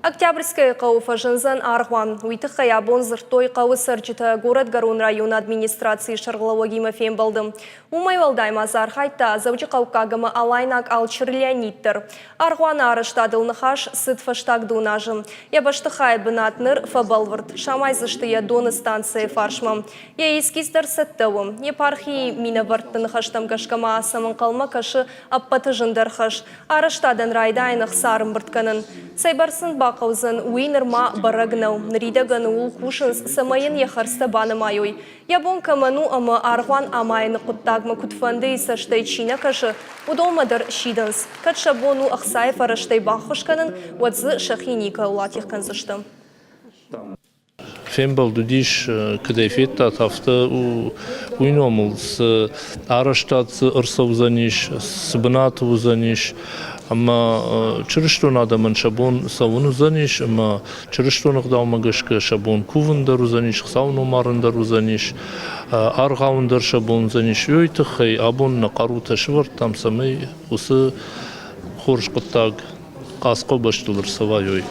Октябрьская қауыфа жынзан арғуан. Уйты қаябон зыртой қауы сырчыты город Гарун район администрации шарғылауы фем болдым. Умай валдай мазар хайта завжы қауқағымы алайнак алчыр Леониттер. Арғуан арыштадылны хаш сытфаштак дунажым. Ябашты хай бынатныр фабалвард. Шамай зыштыя доны станции фаршмам. Я искистер сеттавым. Епархи мина варттын хаштам гашкама асамын қалма кашы аппаты жындар хаш. Арыштадан райдайнық сарым біртканын. Сайбарсын бақаузын уйнырма барагнау. Нридаган ул кушынс самайын яхарста банымайой. Ябон каману ама арғуан амайны құттагмы күтфанды исаштай чина кашы. Удолмадар шиданс. Катшабону ақсай фараштай бақышканын вадзы шахиника улатихкан зыштым. Фембал дудиш кдефетта тафта уйномыл с араштат с ырсаузаниш с бнатаузаниш. Ama çırıştona da man şabon savunu zaniş ama çırıştona da magışka şabon kuvundar uzaniş savnumarındar uzaniş arğavundar şabon zaniş yoytu xey abon naqaru taşvır tam samay usı xorş qıttag qasqa başdılır savayoy